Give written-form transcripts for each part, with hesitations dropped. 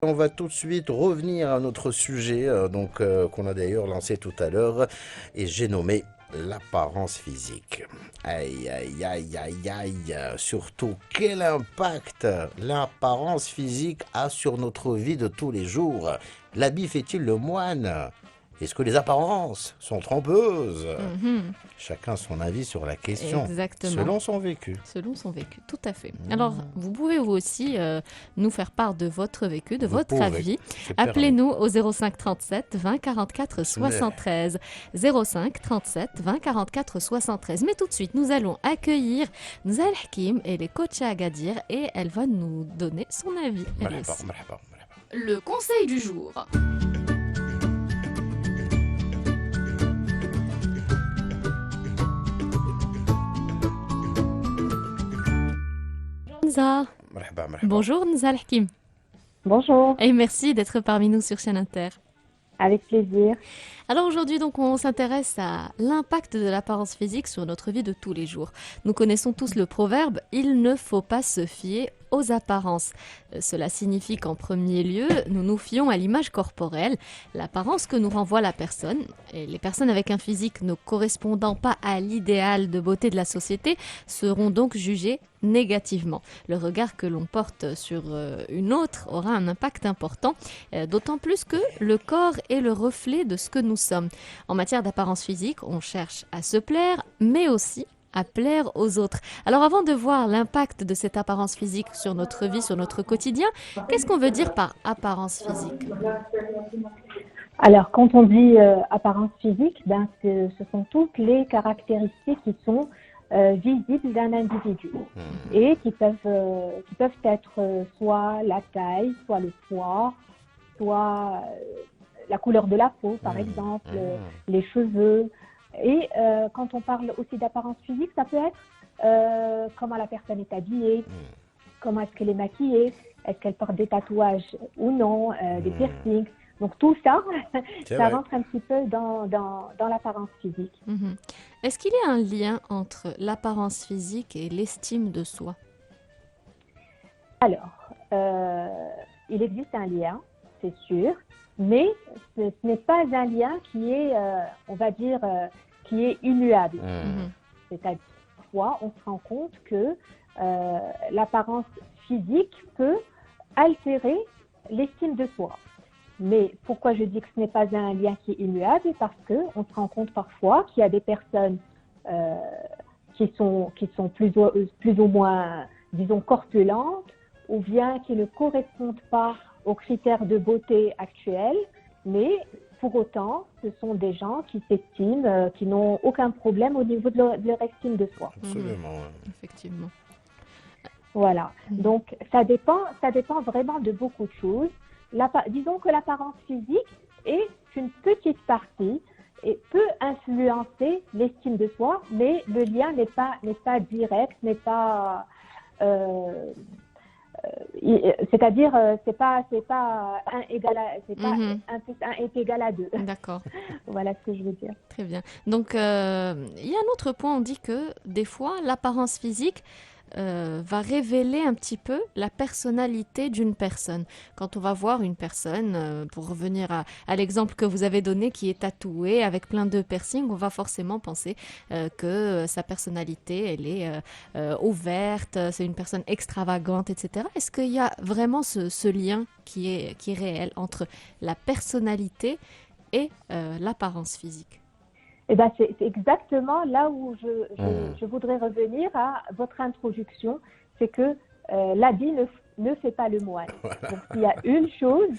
On va tout de suite revenir à notre sujet, qu'on a d'ailleurs lancé tout à l'heure, et j'ai nommé l'apparence physique. Aïe, aïe, aïe, aïe, aïe. Surtout, quel impact l'apparence physique a sur notre vie de tous les jours? L'habit fait-il le moine? Est-ce que les apparences sont trompeuses? Mhm. Chacun son avis sur la question, Exactement, selon son vécu. selon son vécu, tout à fait. Alors, vous pouvez vous aussi nous faire part de votre vécu, de Vous votre pouvez, avis. c'est permis. Appelez-nous au 05 37 20 44 Bismillah. 73. 05 37 20 44 73. Mais tout de suite, nous allons accueillir Nzal Hakim et les coachs à Agadir et elle va nous donner son avis, elle Marhaba, aussi. marhaba, marhaba. Le conseil du jour. Nza. Marhaba, marhaba. Bonjour Nzal Hakim. Bonjour, Et merci d'être parmi nous sur Chaîne Inter. avec plaisir. Alors aujourd'hui, donc, on s'intéresse à l'impact de l'apparence physique sur notre vie de tous les jours. Nous connaissons tous le proverbe il ne faut pas se fier aux apparences. Cela signifie qu'en premier lieu, nous nous fions à l'image corporelle, l'apparence que nous renvoie la personne. Et les personnes avec un physique ne correspondant pas à l'idéal de beauté de la société seront donc jugées négativement. Le regard que l'on porte sur une autre aura un impact important, d'autant plus que le corps est le reflet de ce que nous sommes. En matière d'apparence physique, on cherche à se plaire, mais aussi à plaire aux autres. Alors avant de voir l'impact de cette apparence physique sur notre vie, sur notre quotidien, qu'est-ce qu'on veut dire par apparence physique? Alors, quand on dit apparence physique, ce sont toutes les caractéristiques qui sont visibles d'un individu et qui peuvent être soit la taille, soit le poids, soit la couleur de la peau, par exemple, les cheveux. Et quand on parle aussi d'apparence physique, ça peut être comment la personne est habillée, comment est-ce qu'elle est maquillée, est-ce qu'elle porte des tatouages ou non, des piercings. Donc tout ça, C'est ça vrai. rentre un petit peu dans l'apparence physique. Mhm. Est-ce qu'il y a un lien entre l'apparence physique et l'estime de soi? Alors, il existe un lien, c'est sûr, mais ce n'est pas un lien qui est, on va dire, qui est immuable. Mhm. C'est-à-dire, parfois, on se rend compte que l'apparence physique peut altérer l'estime de soi. Mais pourquoi je dis que ce n'est pas un lien qui est immuable? Parce qu'on se rend compte parfois qu'il y a des personnes euh, qui sont plus ou moins, disons, corpulentes, ou bien qui ne correspondent pas aux critères de beauté actuels, mais pour autant, ce sont des gens qui s'estiment, qui n'ont aucun problème au niveau de leur estime de soi. Absolument. Ouais. Effectivement. Voilà. Mhm. Donc, ça dépend vraiment de beaucoup de choses. Disons que l'apparence physique est une petite partie et peut influencer l'estime de soi, mais le lien n'est pas direct, n'est pas, c'est-à-dire, c'est pas Mhm. 1 + 1 est égal à 2. D'accord. Voilà ce que je veux dire. Très bien. Donc, il y a un autre point, on dit que des fois, l'apparence physique va révéler un petit peu la personnalité d'une personne. Quand on va voir une personne, pour revenir à l'exemple que vous avez donné, qui est tatouée avec plein de piercings, on va forcément penser que sa personnalité, elle est ouverte, c'est une personne extravagante, etc. Est-ce qu'il y a vraiment ce lien qui est réel entre la personnalité et l'apparence physique? Eh ben, c'est exactement là où je, Hmm. je, je voudrais revenir à votre introduction, c'est que l'habit ne fait pas le moine. Donc, s'il y a une chose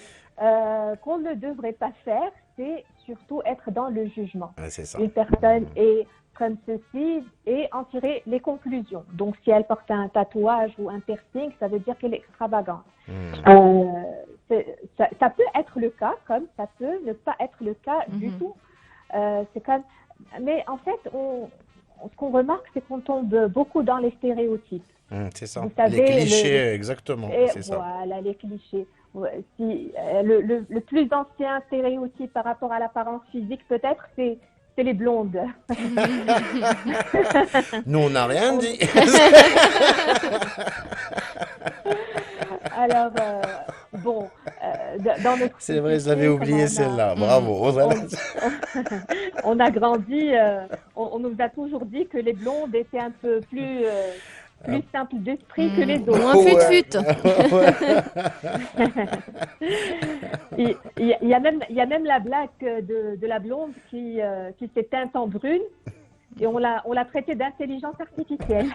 qu'on ne devrait pas faire, c'est surtout être dans le jugement. Ouais, c'est ça. Une personne est comme ceci et en tirer les conclusions. Donc, si elle porte un tatouage ou un piercing, ça veut dire qu'elle est extravagante. Ça peut être le cas, comme ça peut ne pas être le cas du Mhm. tout. C'est comme... Mais en fait, ce qu'on remarque, c'est qu'on tombe beaucoup dans les stéréotypes. C'est ça. Vous Les savez, clichés, exactement. et C'est ça. voilà, les clichés. Ouais, le plus ancien stéréotype par rapport à l'apparence physique, peut-être, c'est les blondes. Nous, on n'a rien dit. Alors, bon, dans notre C'est vrai, je l'avais société, comme oublié celle-là. Bravo. Voilà. on, on a grandi, on nous a toujours dit que les blondes étaient un peu plus simples d'esprit que les Moins autres. Ouais. fut-fut. Il y a même la blague de la blonde qui s'est teinte en brune et on l'a traitée d'intelligence artificielle.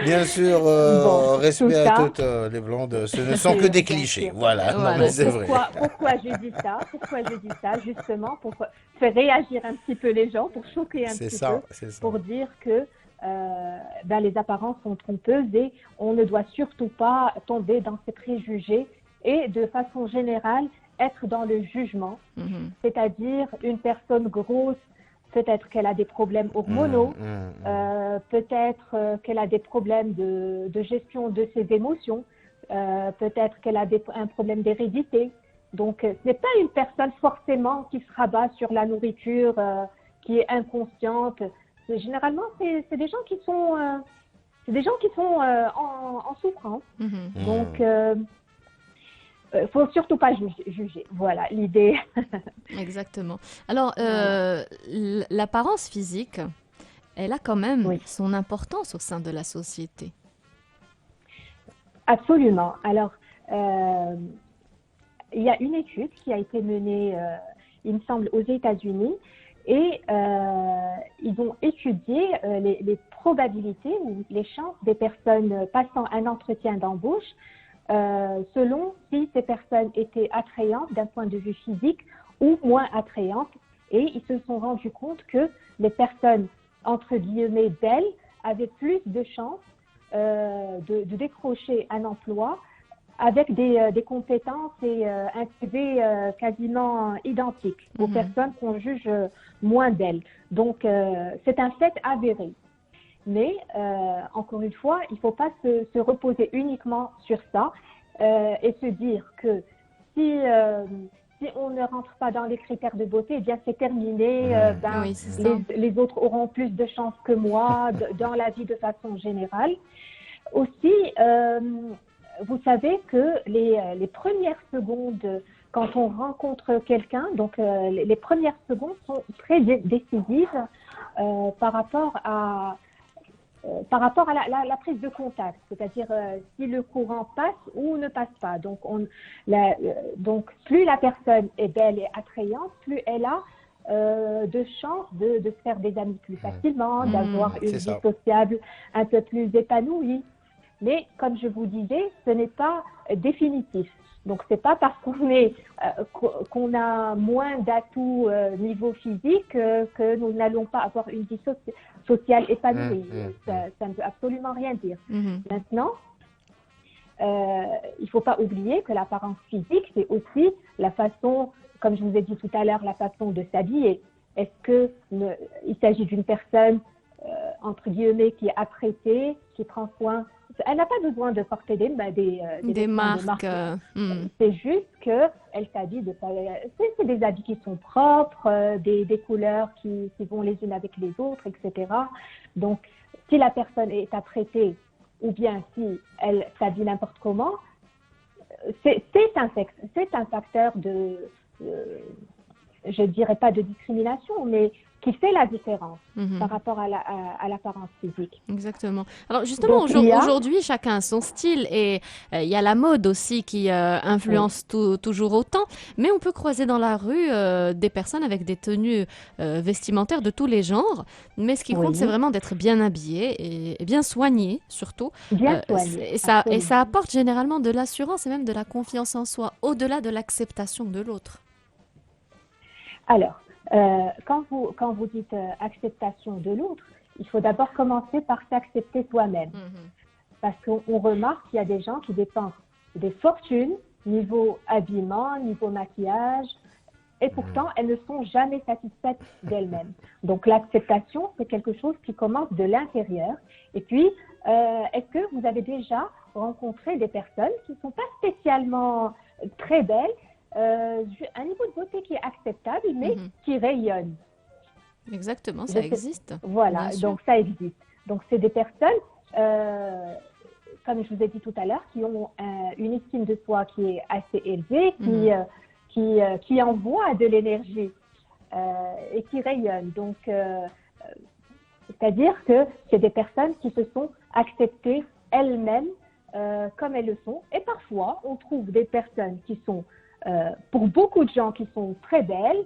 Bien sûr, Bon, tout respect à ça, toutes les blondes. Ce ne sont que des bien clichés. sûr. Voilà. Non, mais Voilà. c'est vrai. Pourquoi je dis ça? Pourquoi je dis ça? Justement, pour faire réagir un petit peu les gens, pour choquer un C'est petit ça, peu, c'est ça. pour dire que les apparences sont trompeuses et on ne doit surtout pas tomber dans ces préjugés et de façon générale être dans le jugement, c'est-à-dire une personne grosse, peut-être qu'elle a des problèmes hormonaux, peut-être qu'elle a des problèmes de gestion de ses émotions, peut-être qu'elle a un problème d'hérédité. Donc, ce n'est pas une personne forcément qui se rabat sur la nourriture, qui est inconsciente. Généralement, c'est des gens qui sont, en souffrance. Donc, faut surtout pas juger. Voilà l'idée. Exactement. Alors, Voilà. l'apparence physique, elle a quand même Oui, son importance au sein de la société. absolument. Alors, euh, il y a une étude qui a été menée, il me semble, aux États-Unis, et ils ont étudié les probabilités ou les chances des personnes passant un entretien d'embauche selon si ces personnes étaient attrayantes d'un point de vue physique ou moins attrayantes. Et ils se sont rendus compte que les personnes, entre guillemets, belles, avaient plus de chances de décrocher un emploi avec des compétences et un CV quasiment identique aux personnes qu'on juge moins belles. Donc, c'est un fait avéré. Mais, encore une fois, il ne faut pas se reposer uniquement sur ça et se dire que si on ne rentre pas dans les critères de beauté, eh bien c'est terminé, Oui, c'est ça. les autres auront plus de chance que moi dans la vie de façon générale. Aussi, vous savez que les premières secondes, quand on rencontre quelqu'un, donc les premières secondes sont très décisives par rapport à la prise de contact, c'est-à-dire si le courant passe ou ne passe pas. Donc, donc plus la personne est belle et attrayante, plus elle a de chances de se faire des amis plus facilement, d'avoir une C'est vie ça. sociable un peu plus épanouie. Mais comme je vous disais, ce n'est pas définitif. Donc, c'est pas parce qu'on a moins d'atouts niveau physique que nous n'allons pas avoir une vie sociale épanouie. Ça ne veut absolument rien dire. Maintenant, il ne faut pas oublier que l'apparence physique, c'est aussi la façon, comme je vous ai dit tout à l'heure, la façon de s'habiller. Est-ce qu'il s'agit d'une personne, entre guillemets, qui est apprêtée, qui prend soin? Elle n'a pas besoin de porter des marques. C'est juste qu'elle s'habille c'est des habits qui sont propres, des couleurs qui vont les unes avec les autres, etc. Donc, si la personne est apprêtée ou bien si elle s'habille n'importe comment, c'est un facteur je dirais pas de discrimination, mais qui fait la différence par rapport à l'apparence physique. Exactement. Alors justement, aujourd'hui, chacun a son style et il y a la mode aussi qui influence toujours autant. Mais on peut croiser dans la rue des personnes avec des tenues vestimentaires de tous les genres. Mais ce qui compte, c'est vraiment d'être bien habillé et bien soigné, surtout. Bien soigné. Et ça apporte généralement de l'assurance et même de la confiance en soi, au-delà de l'acceptation de l'autre. Alors, quand vous dites acceptation de l'autre, il faut d'abord commencer par s'accepter soi-même. Parce qu'on remarque qu'il y a des gens qui dépensent des fortunes, niveau habillement, niveau maquillage, et pourtant, elles ne sont jamais satisfaites d'elles-mêmes. Donc, l'acceptation, c'est quelque chose qui commence de l'intérieur. Et puis, est-ce que vous avez déjà rencontré des personnes qui ne sont pas spécialement très belles, un niveau de beauté qui est acceptable, mais qui rayonne. Exactement, ça existe. Voilà, donc ça existe. Donc c'est des personnes comme je vous ai dit tout à l'heure, qui ont une estime de soi qui est assez élevée, qui envoient de l'énergie et qui rayonnent. Donc, c'est-à-dire que c'est des personnes qui se sont acceptées elles-mêmes comme elles le sont. Et parfois, on trouve des personnes qui sont, pour beaucoup de gens, qui sont très belles,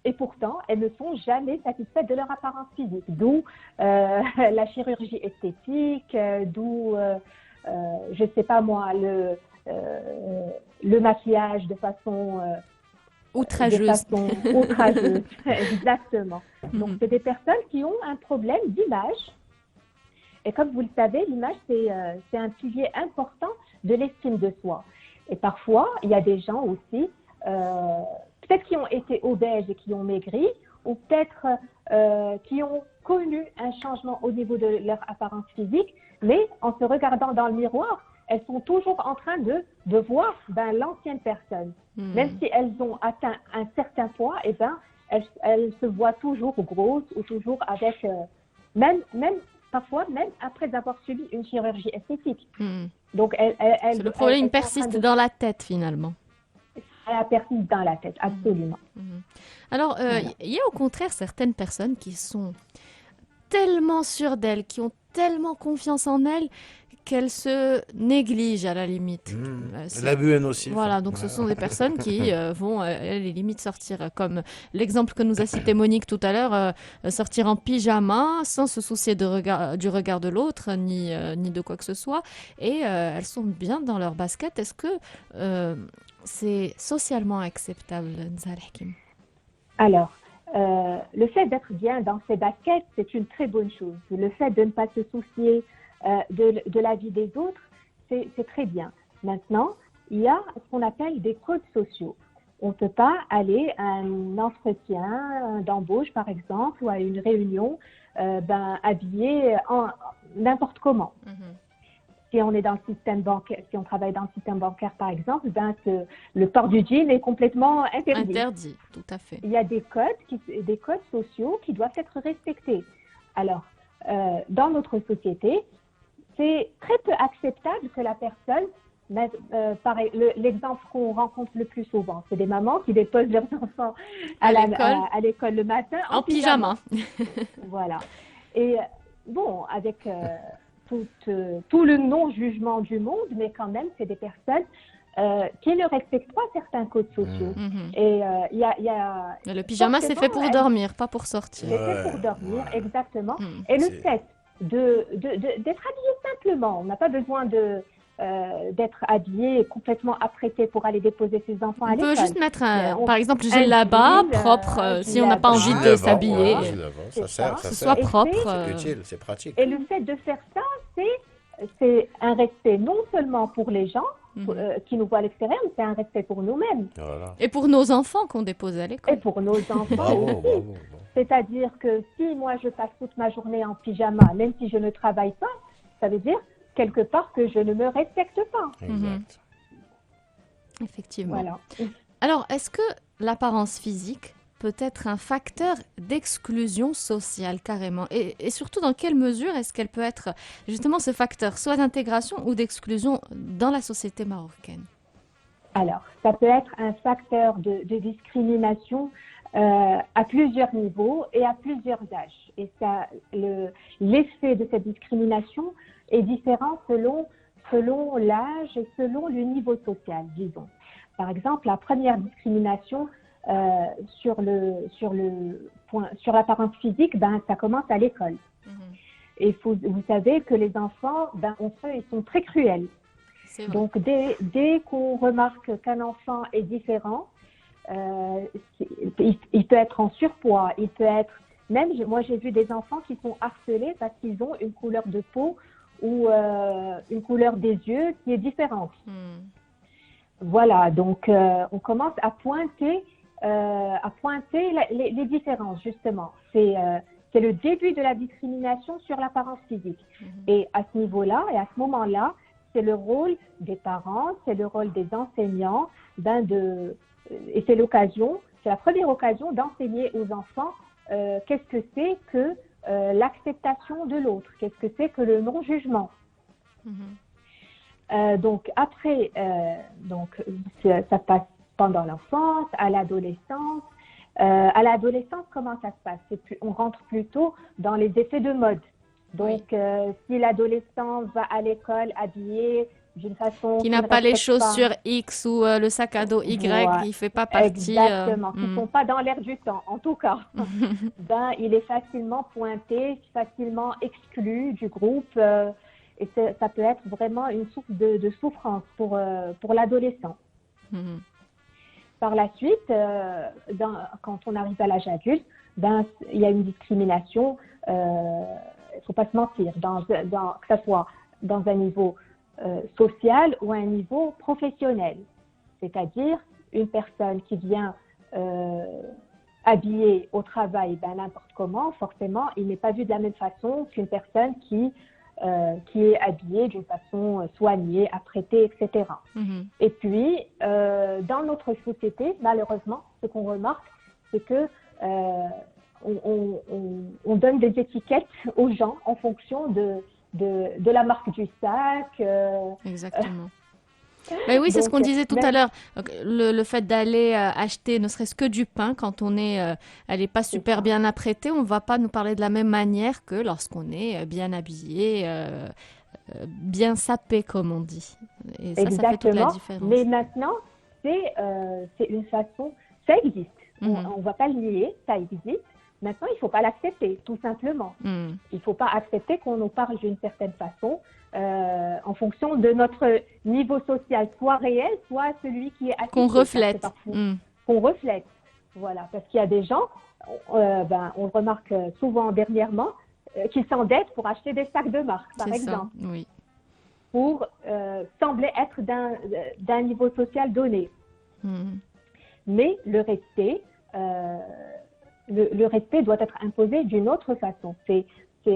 et pourtant, elles ne sont jamais satisfaites de leur apparence physique. D'où la chirurgie esthétique, d'où, je ne sais pas moi, le maquillage de façon outrageuse. Exactement. Donc, c'est des personnes qui ont un problème d'image. Et comme vous le savez, l'image, c'est un pilier important de l'estime de soi. Et parfois, il y a des gens aussi, peut-être qui ont été obèses et qui ont maigri, ou peut-être qui ont connu un changement au niveau de leur apparence physique, mais en se regardant dans le miroir, elles sont toujours en train de voir l'ancienne personne. Même si elles ont atteint un certain poids, eh ben, elles se voient toujours grosses ou toujours avec, parfois même après avoir subi une chirurgie esthétique. Donc, le problème persiste dans la tête finalement. Elle persiste dans la tête, absolument. Alors, il y a au contraire certaines personnes qui sont tellement sûres d'elles, qui ont tellement confiance en elles, qu'elles se négligent à la limite. L'abus est nocif. Voilà, donc ce sont des personnes qui vont, à la limite, sortir, comme l'exemple que nous a cité Monique tout à l'heure, sortir en pyjama, sans se soucier du regard de l'autre, ni de quoi que ce soit. Et elles sont bien dans leur basket. Est-ce que c'est socialement acceptable, Nzal Hakim? Alors, le fait d'être bien dans ses baskets, c'est une très bonne chose. Le fait de ne pas se soucier de la vie des autres, c'est très bien. Maintenant, il y a ce qu'on appelle des codes sociaux. On ne peut pas aller à un entretien d'embauche, par exemple, ou à une réunion habillé n'importe comment. Si on est dans le système bancaire, si on travaille dans le système bancaire, par exemple, le port du jean est complètement interdit. Interdit, tout à fait. Il y a des codes sociaux qui doivent être respectés. Alors, dans notre société, c'est très peu acceptable que la personne, l'exemple qu'on rencontre le plus souvent, c'est des mamans qui déposent leurs enfants à l'école le matin en pyjama. Voilà. Et bon, avec tout le non-jugement du monde, mais quand même, c'est des personnes qui ne respectent pas certains codes sociaux. Et le pyjama, c'est fait pour dormir, pas pour sortir. C'est fait pour dormir, exactement. Et le fait d'être habillé simplement, on n'a pas besoin d'être habillé complètement apprêté pour aller déposer ses enfants à l'école. On peut juste mettre, par exemple, le là-bas, propre, si on n'a pas envie de s'habiller. Ça sert, que ce soit propre. C'est utile, c'est pratique. Et le fait de faire ça, c'est un respect non seulement pour les gens qui nous voient à l'extérieur, mais c'est un respect pour nous-mêmes. Voilà. Et pour nos enfants qu'on dépose à l'école. Et pour nos enfants aussi. C'est-à-dire que si moi je passe toute ma journée en pyjama, même si je ne travaille pas, ça veut dire quelque part que je ne me respecte pas. Exact. Effectivement. Voilà. Alors, est-ce que l'apparence physique peut être un facteur d'exclusion sociale carrément et surtout, dans quelle mesure est-ce qu'elle peut être justement ce facteur soit d'intégration ou d'exclusion dans la société marocaine? Alors, ça peut être un facteur de discrimination à plusieurs niveaux et à plusieurs âges. Et l'effet de cette discrimination est différent selon l'âge et selon le niveau social, disons. Par exemple, la première discrimination sur l'apparence physique, ça commence à l'école. Et vous savez que les enfants, ils sont très cruels. Donc, dès qu'on remarque qu'un enfant est différent, il peut être en surpoids, il peut être... Moi, j'ai vu des enfants qui sont harcelés parce qu'ils ont une couleur de peau ou une couleur des yeux qui est différente. Voilà, donc on commence à pointer les différences, justement. C'est le début de la discrimination sur l'apparence physique. Et à ce niveau-là, et à ce moment-là, c'est le rôle des parents, c'est le rôle des enseignants, et c'est la première occasion d'enseigner aux enfants qu'est-ce que c'est que l'acceptation de l'autre. Qu'est-ce que c'est que le non-jugement? Donc après, ça passe pendant l'enfance, à l'adolescence. À l'adolescence, comment ça se passe? On rentre plutôt dans les effets de mode. Donc, si l'adolescent va à l'école habillé d'une façon qui n'a pas les chaussures X ou le sac à dos Y, il ne fait pas partie. Exactement, qui ne sont pas dans l'air du temps, en tout cas. Ben, il est facilement pointé, facilement exclu du groupe. Et ça peut être vraiment une source de souffrance pour l'adolescent. Par la suite, quand on arrive à l'âge adulte, ben, il y a une discrimination, il ne faut pas se mentir, que ce soit dans un niveau social ou un niveau professionnel. C'est-à-dire une personne qui vient habillée au travail n'importe comment, forcément, il n'est pas vu de la même façon qu'une personne qui est habillée d'une façon soignée, apprêtée, etc. Et puis, dans notre société, malheureusement, ce qu'on remarque, c'est que on donne des étiquettes aux gens en fonction de la marque du sac. Exactement. Mais oui, c'est ce qu'on disait tout à l'heure. Le fait d'aller acheter ne serait-ce que du pain, quand elle n'est pas super bien apprêtée, on ne va pas nous parler de la même manière que lorsqu'on est bien habillé, bien sapé, comme on dit. Et ça fait toute la différence. Mais maintenant, c'est une façon, ça existe. On ne va pas le nier, ça existe. Maintenant, il ne faut pas l'accepter, tout simplement. Il ne faut pas accepter qu'on nous parle d'une certaine façon en fonction de notre niveau social, soit réel, soit celui qui est affiché. Qu'on reflète. Qu'on reflète, voilà. Parce qu'il y a des gens, on le remarque souvent dernièrement, qui s'endettent pour acheter des sacs de marque, par exemple. Ça, oui. Pour sembler être d'un niveau social donné. Mais le respect... Le respect doit être imposé d'une autre façon. C'est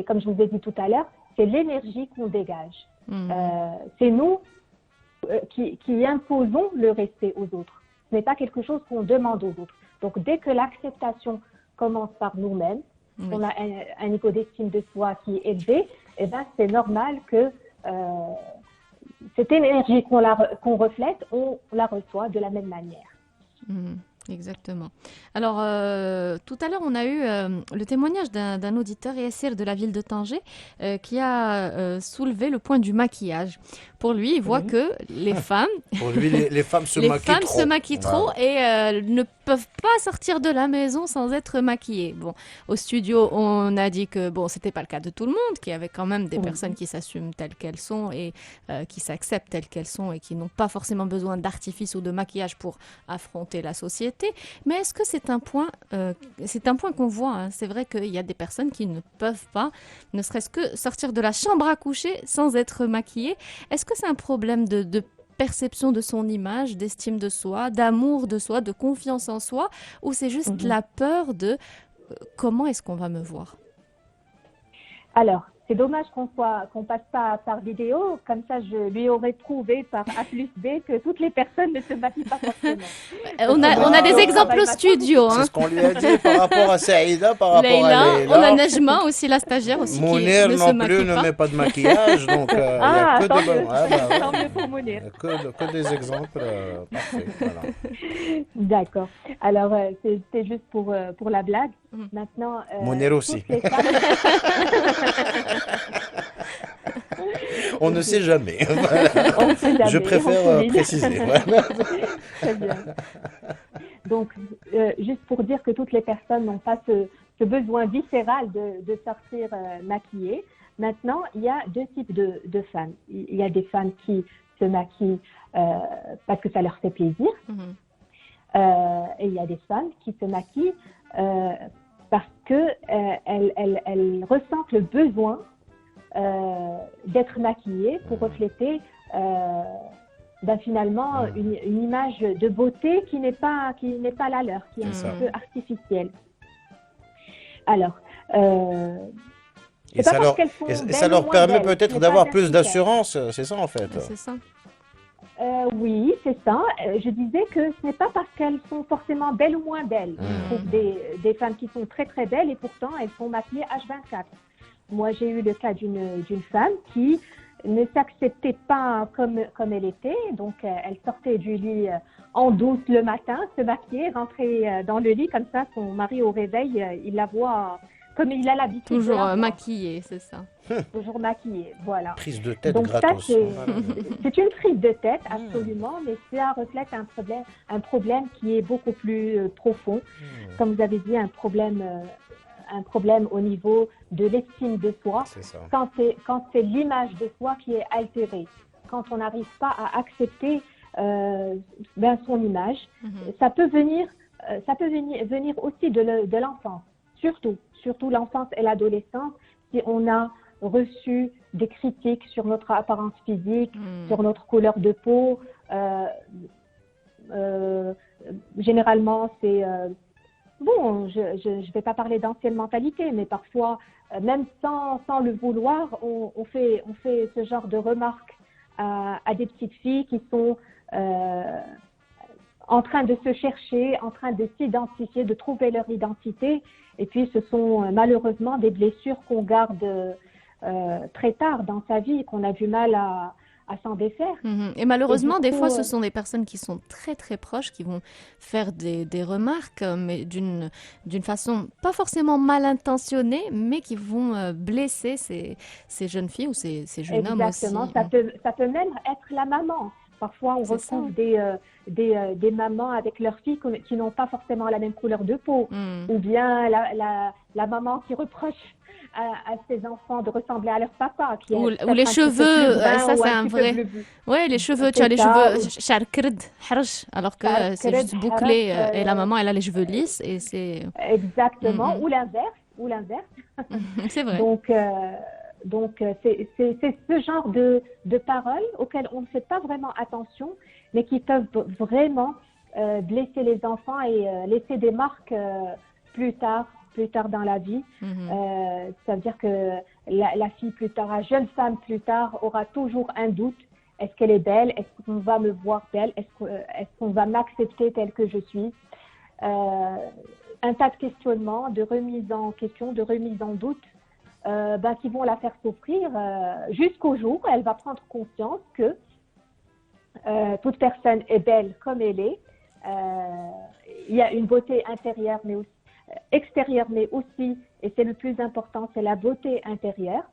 comme je vous ai dit tout à l'heure, c'est l'énergie qu'on dégage. C'est nous qui imposons le respect aux autres. Ce n'est pas quelque chose qu'on demande aux autres. Donc, dès que l'acceptation commence par nous-mêmes, on a un niveau d'estime de soi qui est élevé, eh ben, c'est normal que cette énergie qu'on reflète, on la reçoit de la même manière. Exactement. Alors, tout à l'heure, on a eu le témoignage d'un auditeur Yassir de la ville de Tanger qui a soulevé le point du maquillage. Pour lui, il voit que les femmes... Pour lui, les femmes se maquillent trop. Et ne peuvent pas sortir de la maison sans être maquillées. Bon, au studio, on a dit que c'était pas le cas de tout le monde, qu'il y avait quand même des personnes qui s'assument telles qu'elles sont et qui s'acceptent telles qu'elles sont et qui n'ont pas forcément besoin d'artifice ou de maquillage pour affronter la société. Mais est-ce que c'est un point qu'on voit, hein. C'est vrai qu'il y a des personnes qui ne peuvent pas, ne serait-ce que sortir de la chambre à coucher sans être maquillées. Est-ce que c'est un problème de perception de son image, d'estime de soi, d'amour de soi, de confiance en soi, ou c'est juste la peur de comment est-ce qu'on va me voir? Alors, c'est dommage qu'on passe pas par vidéo, comme ça je lui aurais prouvé par A plus B que toutes les personnes ne se maquillent pas forcément. On a des exemples studio. C'est ce qu'on lui a dit par rapport à Saïda, par rapport à Leïla. On a Najma aussi, la stagiaire aussi, Mounir qui ne se maquille pas. ne met pas de maquillage, donc il n'y a que pour que des exemples parfaits. Voilà. D'accord. Alors, c'était juste pour la blague. Maintenant, Mounir aussi. On ne sait jamais. Voilà. Je préfère préciser. Voilà. Très bien. Donc, juste pour dire que toutes les personnes n'ont pas ce besoin viscéral de sortir maquillées. Maintenant, il y a deux types de femmes. Il y a des femmes qui se maquillent parce que ça leur fait plaisir. Et il y a des femmes qui se maquillent parce qu'elles ressentent le besoin d'être maquillées pour refléter finalement une image de beauté qui n'est pas la leur, qui est un peu artificielle. Alors, et ça leur permet peut-être d'avoir plus d'assurance, c'est ça en fait. C'est ça. Oui, c'est ça. Je disais que ce n'est pas parce qu'elles sont forcément belles ou moins belles. Je trouve des femmes qui sont très très belles et pourtant elles sont maquillées H24. Moi, j'ai eu le cas d'une femme qui ne s'acceptait pas comme elle était. Donc, elle sortait du lit en douce le matin, se maquillait, rentrait dans le lit. Comme ça, son mari au réveil, il la voit comme il a l'habitude de Toujours la voir. maquillée, c'est ça. Toujours maquillée, voilà. Prise de tête Donc ça, gratos. c'est une prise de tête, absolument, mais ça reflète un problème qui est beaucoup plus profond. Comme vous avez dit, un problème au niveau de l'estime de soi, C'est ça. quand c'est l'image de soi qui est altérée, quand on n'arrive pas à accepter son image, ça peut venir aussi de l'enfance, surtout l'enfance et l'adolescence, si on a reçu des critiques sur notre apparence physique, sur notre couleur de peau. Généralement, c'est bon, je ne vais pas parler d'ancienne mentalité, mais parfois, même sans le vouloir, on fait ce genre de remarques à des petites filles qui sont en train de se chercher, en train de s'identifier, de trouver leur identité. Et puis, ce sont malheureusement des blessures qu'on garde très tard dans sa vie, qu'on a du mal à s'en défaire. Et malheureusement, Et du des fois, coup, ce sont des personnes qui sont très très proches qui vont faire des remarques, mais d'une façon pas forcément mal intentionnée, mais qui vont blesser ces jeunes filles ou ces jeunes hommes aussi. exactement, ça peut même être la maman. Parfois, on C'est ça. retrouve des mamans avec leurs filles qui n'ont pas forcément la même couleur de peau, ou bien la maman qui reproche à ses enfants de ressembler à leur papa, qui est Ou peut-être les un petit peu cheveux, plus brun ça ou c'est un un petit peu vrai. plus bleu. Ouais, les cheveux, tu as C'est les ça, cheveux charkrd, harj, alors que c'est Kred, juste bouclé Haras, et la maman elle a les cheveux lisses et c'est. exactement, Mm, ou l'inverse. c'est vrai. Donc, c'est ce genre de paroles auxquelles on ne fait pas vraiment attention, mais qui peuvent vraiment blesser les enfants et laisser des marques plus tard dans la vie. Ça veut dire que la fille plus tard, la jeune femme plus tard, aura toujours un doute. Est-ce qu'elle est belle? Est-ce qu'on va me voir belle? Est-ce qu'on va m'accepter telle que je suis? Un tas de questionnements, de remise en question, de remise en doute, qui vont la faire souffrir jusqu'au jour où elle va prendre conscience que toute personne est belle comme elle est. Il y a une beauté intérieure, mais aussi extérieure, mais aussi, et c'est le plus important, c'est la beauté intérieure.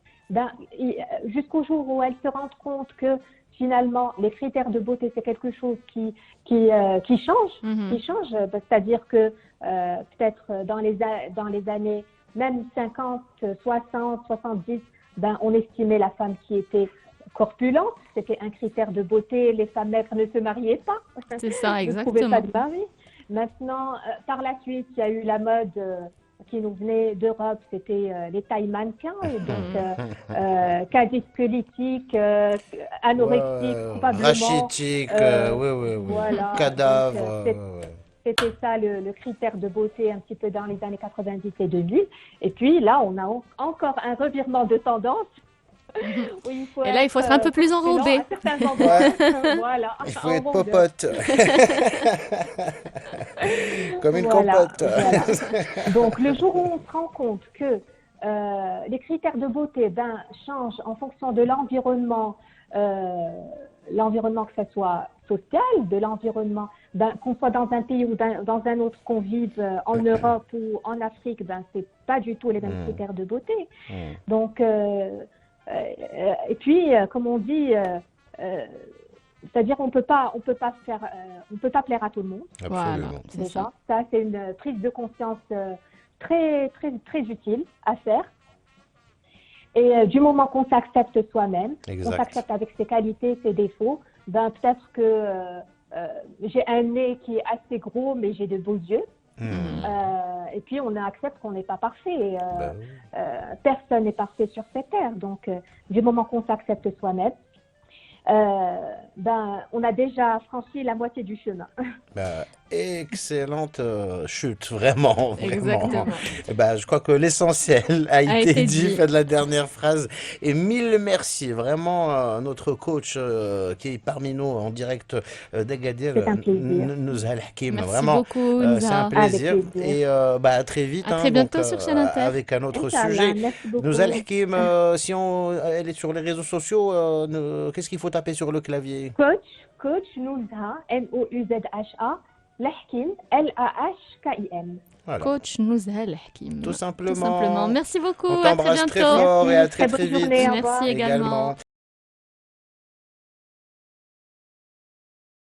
Jusqu'au jour où elle se rend compte que finalement, les critères de beauté, c'est quelque chose qui change, c'est-à-dire que peut-être dans les années même 50, 60, 70, on estimait la femme qui était corpulente, c'était un critère de beauté, les femmes maigres ne se mariaient pas, C'est ça, ne trouvaient pas exactement. de mari. Maintenant, par la suite, il y a eu la mode qui nous venait d'Europe, c'était les tailles mannequins, et donc quasi squelettiques, anorexiques, probablement. Rachitique, oui. Voilà, Cadavre. donc, c'était ça le critère de beauté un petit peu dans les années 90 et 2000. Et puis là, on a encore un revirement de tendance. Où Et là, il faut être un peu plus enrobé. À certains endroits. Voilà, Il faut être en rondeur. popote. Comme une compote. Voilà. Donc, le jour où on se rend compte que les critères de beauté changent en fonction de l'environnement, que ce soit social, de l'environnement, qu'on soit dans un pays ou dans un autre, qu'on vive en Europe ou en Afrique, c'est pas du tout les mêmes critères de beauté. Donc, et puis, comme on dit, c'est-à-dire on peut pas plaire à tout le monde. Voilà, Absolument. c'est ça. Ça, c'est une prise de conscience très, très, très utile à faire. Et du moment qu'on s'accepte soi-même, Exact. on s'accepte avec ses qualités, ses défauts, peut-être que j'ai un nez qui est assez gros, mais j'ai de beaux yeux. Et puis, on accepte qu'on n'est pas parfait. Personne n'est parfait sur cette terre. Donc, du moment qu'on s'accepte soi-même, on a déjà franchi la moitié du chemin. Bah, excellente chute, vraiment, vraiment. Exactement. Bah, je crois que l'essentiel a A été été dit, dit. fait de la dernière phrase. Et mille merci, vraiment, notre coach qui est parmi nous en direct d'Agadir, C'est un plaisir. Nuzha El Hakim. Merci Vraiment, beaucoup, c'est un Nza. Avec plaisir. plaisir. Et bah, à très vite, À hein, très donc, bientôt sur Chaîne Inter. avec un autre Inch'Allah, sujet. merci Nuzha El beaucoup. Hakim, si elle est sur les réseaux sociaux, qu'est-ce qu'il faut taper sur le clavier? Coach Nouzha, Nouzha, Lahkim, Lahkim. Voilà, Coach Nuzha El Hakim. tout Tout simplement. simplement. Merci beaucoup. On À très t'embrasse très bientôt. fort et à Merci, très très très bonne vite journée, au Merci revoir. également. également.